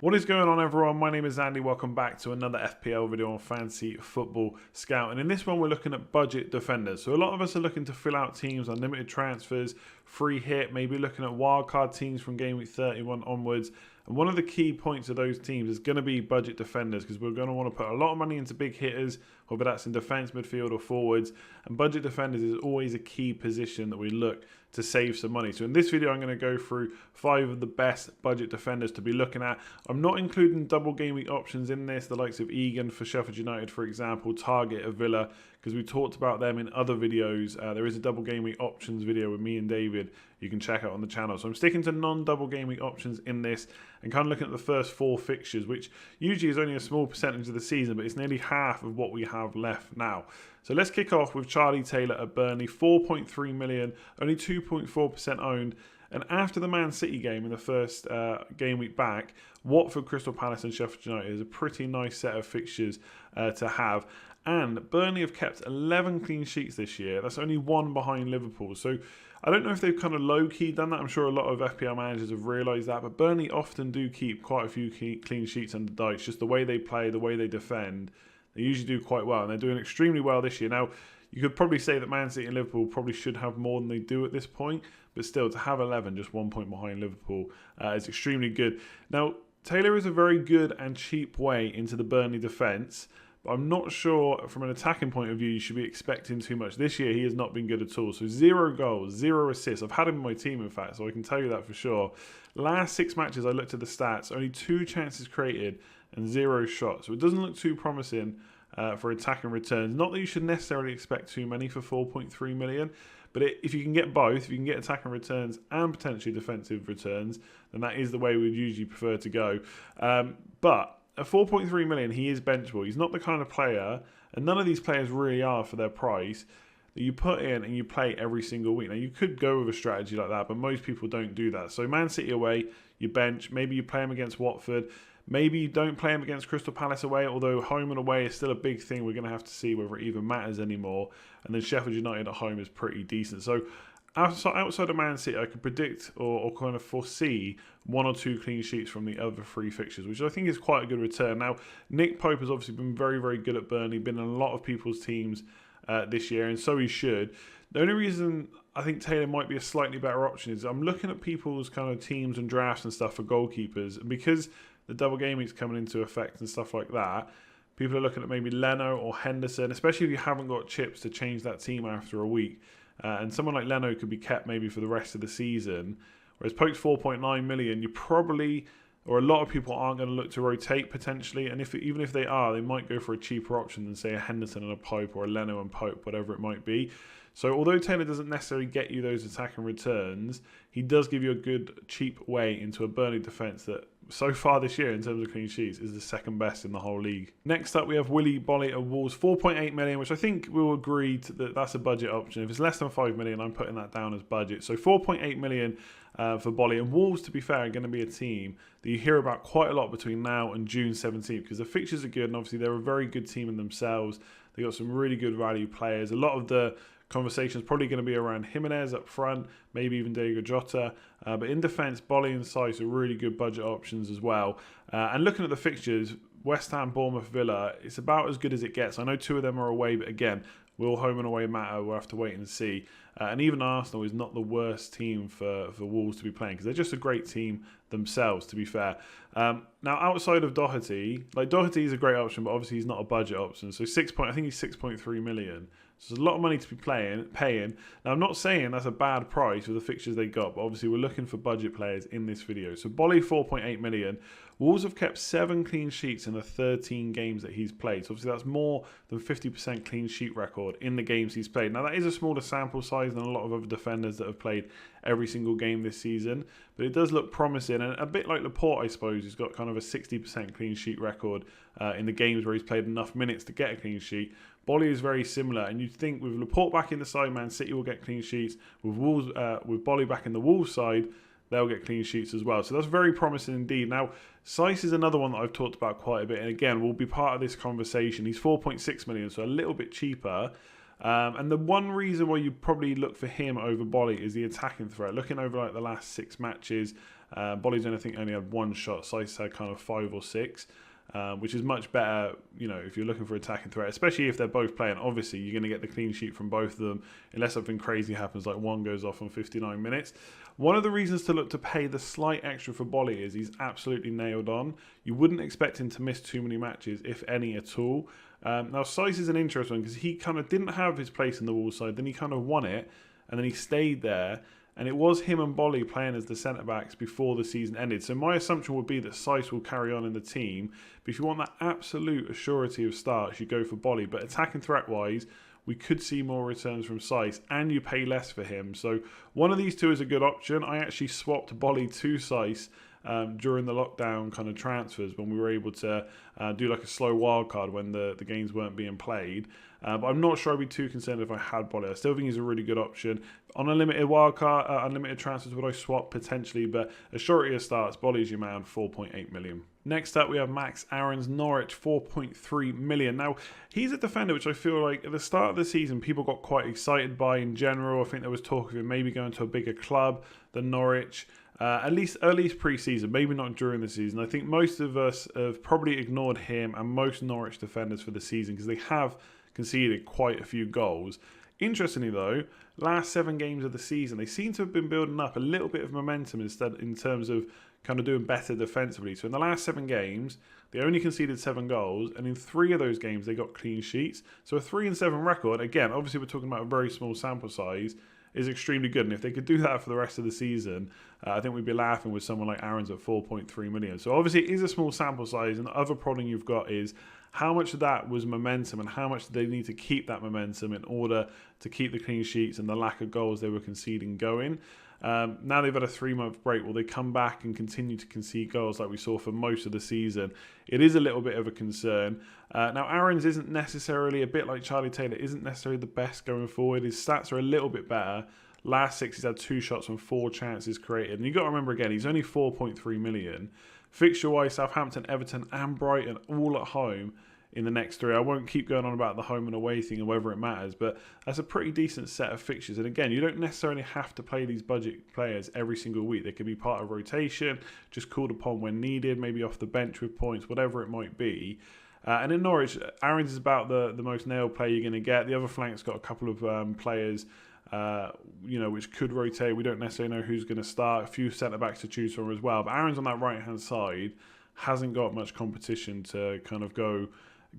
What is going on, everyone? My name is Andy. Welcome back to another FPL video on Fantasy Football Scout. And in this one, we're looking at budget defenders. So a lot of us are looking to fill out teams on limited transfers, free hit, maybe looking at wildcard teams from game week 31 onwards. And one of the key points of those teams is going to be budget defenders, because we're going to want to put a lot of money into big hitters, whether that's in defence, midfield or forwards. And budget defenders is always a key position that we look to save some money. So in this video, I'm going to go through 5 of the best budget defenders to be looking at. I'm not including double game week options in this, the likes of Egan for Sheffield United, for example, Target of Villa, because we talked about them in other videos. There is a double game week options video with me and David you can check out on the channel. So I'm sticking to non-double game week options in this and kind of looking at the first 4 fixtures, which usually is only a small percentage of the season, but it's nearly half of what we have left now. So let's kick off with Charlie Taylor at Burnley, 4.3 million, only 2.4% owned. And after the Man City game in the first game week back, Watford, Crystal Palace and Sheffield United is a pretty nice set of fixtures to have. And Burnley have kept 11 clean sheets this year. That's only 1 behind Liverpool. So I don't know if they've kind of low-key done that. I'm sure a lot of FPL managers have realised that. But Burnley often do keep quite a few clean sheets under Dyche. Just the way they play, the way they defend, they usually do quite well. And they're doing extremely well this year. Now, you could probably say that Man City and Liverpool probably should have more than they do at this point. But still, to have 11, just 1 point behind Liverpool, is extremely good. Now, Taylor is a very good and cheap way into the Burnley defence. But I'm not sure from an attacking point of view you should be expecting too much. This year he has not been good at all. So 0 goals, 0 assists. I've had him in my team, in fact, so I can tell you that for sure. Last 6 matches I looked at the stats, only 2 chances created and 0 shots. So it doesn't look too promising for attacking returns. Not that you should necessarily expect too many for 4.3 million. But if you can get both, if you can get attacking returns and potentially defensive returns, then that is the way we'd usually prefer to go. But at 4.3 million, he is benchable. He's not the kind of player, and none of these players really are for their price, that you put in and you play every single week. Now, you could go with a strategy like that, but most people don't do that. So Man City away, you bench. Maybe you play him against Watford. Maybe you don't play him against Crystal Palace away, although home and away is still a big thing. We're going to have to see whether it even matters anymore. And then Sheffield United at home is pretty decent. So outside of Man City, I could predict or kind of foresee 1 or 2 clean sheets from the other 3 fixtures, which I think is quite a good return. Now, Nick Pope has obviously been very, very good at Burnley, been in a lot of people's teams this year, and so he should. The only reason I think Taylor might be a slightly better option is I'm looking at people's kind of teams and drafts and stuff for goalkeepers, and because the double game week's coming into effect and stuff like that, people are looking at maybe Leno or Henderson, especially if you haven't got chips to change that team after a week. And someone like Leno could be kept maybe for the rest of the season. Whereas Pope's 4.9 million, you probably, or a lot of people aren't going to look to rotate potentially. And even if they are, they might go for a cheaper option than, say, a Henderson and a Pope or a Leno and Pope, whatever it might be. So although Taylor doesn't necessarily get you those attacking returns, he does give you a good, cheap way into a Burnley defence that so far this year in terms of clean sheets is the second best in the whole league. Next up we have Willy Caballero at Wolves, 4.8 million, which I think we'll agree that that's a budget option. If it's less than 5 million, I'm putting that down as budget. So 4.8 million for Bolly. And Wolves, to be fair, are going to be a team that you hear about quite a lot between now and June 17th, because the fixtures are good and obviously they're a very good team in themselves. They've got some really good value players. A lot of the conversation is probably going to be around Jimenez up front, maybe even Diego Jota. But in defence, Bolly and Sice are really good budget options as well. And looking at the fixtures, West Ham, Bournemouth, Villa, it's about as good as it gets. I know 2 of them are away, but again, will home and away matter? We'll have to wait and see. And even Arsenal is not the worst team for Wolves to be playing, because they're just a great team themselves, to be fair. Now, outside of Doherty, like Doherty is a great option, but obviously he's not a budget option. So I think he's 6.3 million. So there's a lot of money to be paying. Now, I'm not saying that's a bad price for the fixtures they got, but obviously we're looking for budget players in this video. So Bolly, 4.8 million. Wolves have kept 7 clean sheets in the 13 games that he's played. So obviously that's more than 50% clean sheet record in the games he's played. Now, that is a smaller sample size than a lot of other defenders that have played every single game this season, but it does look promising. And a bit like Laporte, I suppose, he's got kind of a 60% clean sheet record in the games where he's played enough minutes to get a clean sheet. Bolly is very similar, and you'd think with Laporte back in the side, Man City will get clean sheets. With Wolves, with Bolly back in the Wolves side, they'll get clean sheets as well. So that's very promising indeed. Now, Sice is another one that I've talked about quite a bit, and again, will be part of this conversation. He's 4.6 million, so a little bit cheaper. And the one reason why you probably look for him over Bolly is the attacking threat. Looking over like the last 6 matches, Bolly's only had one shot. Saiss had kind of 5 or 6. Which is much better, if you're looking for attacking threat, especially if they're both playing. Obviously, you're going to get the clean sheet from both of them, unless something crazy happens, like one goes off on 59 minutes. One of the reasons to look to pay the slight extra for Bolly is he's absolutely nailed on. You wouldn't expect him to miss too many matches, if any at all. Now, Saiss is an interesting one because he kind of didn't have his place in the Wolves side, then he kind of won it, and then he stayed there. And it was him and Bolly playing as the centre-backs before the season ended. So my assumption would be that Saiss will carry on in the team. But if you want that absolute assurity of starts, you go for Bolly. But attacking threat-wise, we could see more returns from Saiss, and you pay less for him. So one of these two is a good option. I actually swapped Bolly to Saiss during the lockdown kind of transfers when we were able to do like a slow wildcard when the games weren't being played. But I'm not sure I'd be too concerned if I had Bolly. I still think he's a really good option. On unlimited wildcard, unlimited transfers, would I swap? Potentially, but a surety of starts, Bolly's your man, 4.8 million. Next up, we have Max Aarons, Norwich, 4.3 million. Now, he's a defender which I feel like at the start of the season, people got quite excited by in general. I think there was talk of him maybe going to a bigger club than Norwich. At least pre-season, maybe not during the season. I think most of us have probably ignored him and most Norwich defenders for the season because they have conceded quite a few goals. Interestingly though, last 7 games of the season, they seem to have been building up a little bit of momentum instead in terms of kind of doing better defensively. So in the last 7 games, they only conceded 7 goals, and in 3 of those games, they got clean sheets. So a 3-7 record, again, obviously we're talking about a very small sample size, is extremely good. And if they could do that for the rest of the season, I think we'd be laughing with someone like Aarons at 4.3 million. So obviously it is a small sample size, and the other problem you've got is how much of that was momentum and how much do they need to keep that momentum in order to keep the clean sheets and the lack of goals they were conceding going. Now they've had a 3-month break. Will they come back and continue to concede goals like we saw for most of the season? It is a little bit of a concern. Now Aarons isn't necessarily, a bit like Charlie Taylor, isn't necessarily the best going forward. His stats are a little bit better. Last 6, he's had 2 shots from 4 chances created. And you've got to remember again, he's only 4.3 million. Fixture-wise, Southampton, Everton and Brighton all at home in the next 3. I won't keep going on about the home and away thing and whether it matters, but that's a pretty decent set of fixtures. And again, you don't necessarily have to play these budget players every single week. They can be part of rotation, just called upon when needed, maybe off the bench with points, whatever it might be. And in Norwich, Aarons is about the most nailed player you're going to get. The other flank's got a couple of players which could rotate. We don't necessarily know who's going to start. A few centre-backs to choose from as well. But Aarons on that right-hand side hasn't got much competition to kind of go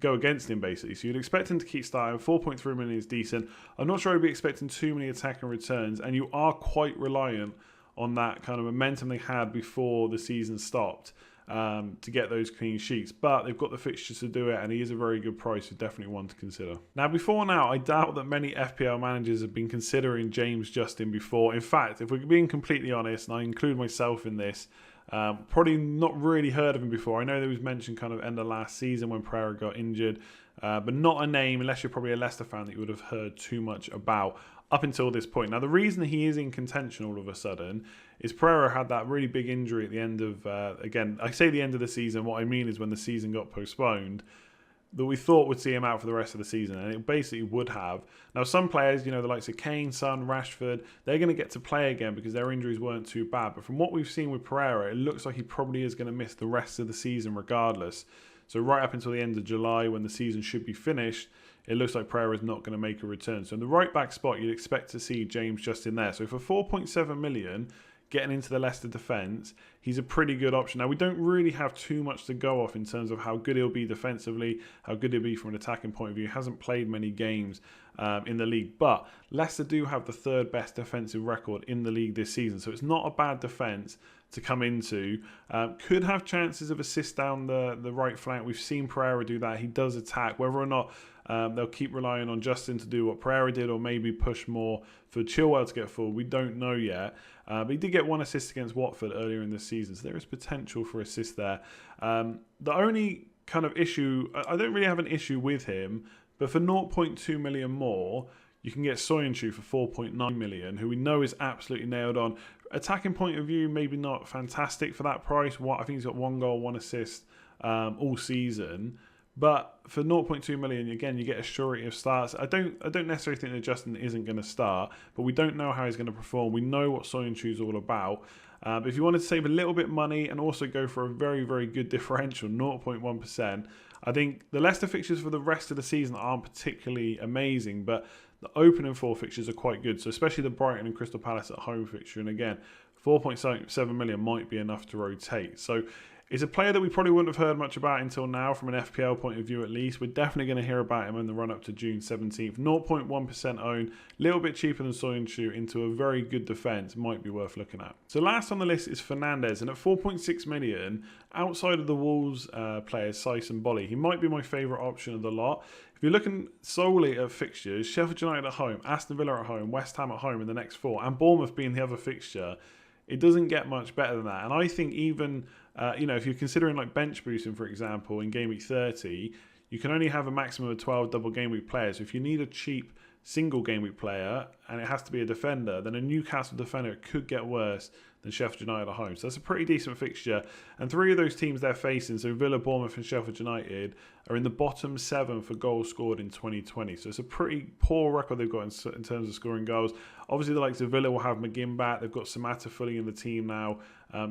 against him, basically. So you'd expect him to keep starting. 4.3 million is decent. I'm not sure I'd be expecting too many attacking returns, and you are quite reliant on that kind of momentum they had before the season stopped to get those clean sheets. But they've got the fixtures to do it, and he is a very good price, so definitely one to consider. Now, before now, I doubt that many FPL managers have been considering James Justin before. In fact, if we're being completely honest, and I include myself in this, probably not really heard of him before. I know there was mentioned kind of end of last season when Pereira got injured, but not a name, unless you're probably a Leicester fan, that you would have heard too much about up until this point. Now, the reason he is in contention all of a sudden is Pereira had that really big injury at the end of, again, I say the end of the season, what I mean is when the season got postponed, that we thought would see him out for the rest of the season, and it basically would have. Now, some players, the likes of Kane, Son, Rashford, they're going to get to play again because their injuries weren't too bad. But from what we've seen with Pereira, it looks like he probably is going to miss the rest of the season regardless. So right up until the end of July, when the season should be finished, it looks like Pereira is not going to make a return. So in the right-back spot, you'd expect to see James Justin there. So for 4.7 million, getting into the Leicester defence, he's a pretty good option. Now, we don't really have too much to go off in terms of how good he'll be defensively, how good he'll be from an attacking point of view. He hasn't played many games in the league, but Leicester do have the 3rd best defensive record in the league this season, so it's not a bad defence to come into. Could have chances of assist down the right flank. We've seen Pereira do that. He does attack. Whether or not they'll keep relying on Justin to do what Pereira did, or maybe push more for Chilwell to get forward, we don't know yet. But he did get 1 assist against Watford earlier in this season, so there is potential for assist there. The only kind of issue, I don't really have an issue with him, but for 0.2 million more, you can get Soyuncu for 4.9 million, who we know is absolutely nailed on. Attacking point of view, maybe not fantastic for that price. I think he's got 1 goal, 1 assist all season. But for 0.2 million, again, you get a surety of starts. I don't necessarily think that Justin isn't going to start, but we don't know how he's going to perform. We know what Soyuncu is all about. But if you wanted to save a little bit of money and also go for a very, very good differential, 0.1%, I think the Leicester fixtures for the rest of the season aren't particularly amazing, but the opening 4 fixtures are quite good. So especially the Brighton and Crystal Palace at home fixture. And again, 4.7 million might be enough to rotate. So it's a player that we probably wouldn't have heard much about until now from an FPL point of view at least. We're definitely going to hear about him in the run-up to June 17th. 0.1% own, a little bit cheaper than Soyuncu into a very good defence, might be worth looking at. So last on the list is Fernandez, and at 4.6 million, outside of the Wolves players, Saiss and Bolly, he might be my favourite option of the lot. If you're looking solely at fixtures, Sheffield United at home, Aston Villa at home, West Ham at home in the next 4, and Bournemouth being the other fixture, it doesn't get much better than that. And I think even, if you're considering like bench boosting, for example, in Game Week 30, you can only have a maximum of 12 double Game Week players. So if you need a cheap single Game Week player and it has to be a defender, then a Newcastle defender could get worse than Sheffield United at home. So that's a pretty decent fixture. And 3 of those teams they're facing, so Villa, Bournemouth and Sheffield United, are in the bottom 7 for goals scored in 2020. So it's a pretty poor record they've got in terms of scoring goals. Obviously, the likes of Villa will have McGinn back. They've got Samatta fully in the team now.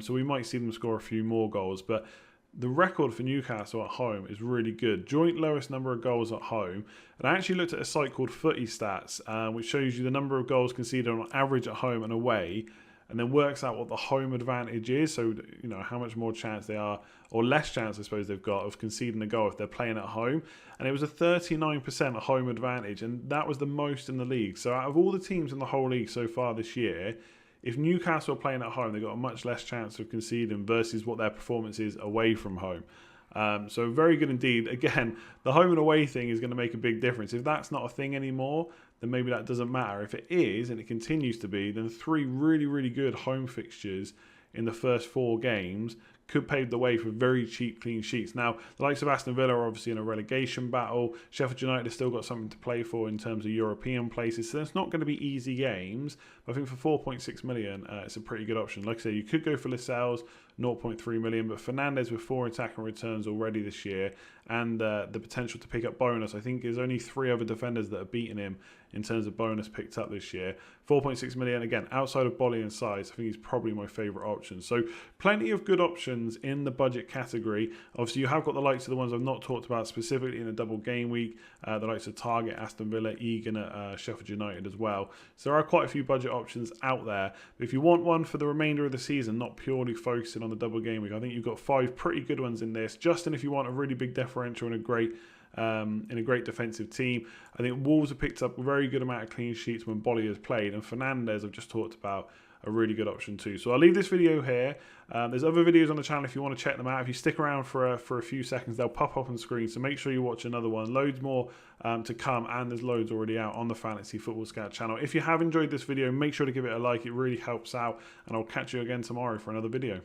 So we might see them score a few more goals. But the record for Newcastle at home is really good. Joint lowest number of goals at home. And I actually looked at a site called Footy Stats, which shows you the number of goals conceded on average at home and away, and then works out what the home advantage is. So, how much more chance they are, or less chance, I suppose, they've got of conceding a goal if they're playing at home. And it was a 39% home advantage, and that was the most in the league. So out of all the teams in the whole league so far this year, if Newcastle are playing at home, they've got a much less chance of conceding versus what their performance is away from home. So very good indeed. Again, the home and away thing is going to make a big difference. If that's not a thing anymore, then maybe that doesn't matter. If it is, and it continues to be, then 3 really, really good home fixtures in the first 4 games could pave the way for very cheap clean sheets. Now, the likes of Aston Villa are obviously in a relegation battle. Sheffield United have still got something to play for in terms of European places, so it's not going to be easy games. But I think for 4.6 million, it's a pretty good option. Like I say, you could go for Lascelles, 0.3 million, but Fernandez with 4 attacking returns already this year, and the potential to pick up bonus. I think there's only 3 other defenders that have beaten him in terms of bonus picked up this year. 4.6 million, again, outside of Bolly and Saiss, I think he's probably my favourite option. So plenty of good options in the budget category. Obviously, you have got the likes of the ones I've not talked about specifically in a double game week, the likes of Target, Aston Villa, Egan at Sheffield United as well. So there are quite a few budget options out there. But if you want one for the remainder of the season, not purely focusing on the double game week, I think you've got 5 pretty good ones in this. Justin, if you want a really big differential and a great defensive team. I think Wolves have picked up a very good amount of clean sheets when Bolly has played, and Fernandez I've just talked about, a really good option too. So I'll leave this video here. There's other videos on the channel if you want to check them out. If you stick around for a few seconds, they'll pop up on screen, so make sure you watch another one. Loads more to come, and there's loads already out on the Fantasy Football Scout channel. If you have enjoyed this video, make sure to give it a like. It really helps out, and I'll catch you again tomorrow for another video.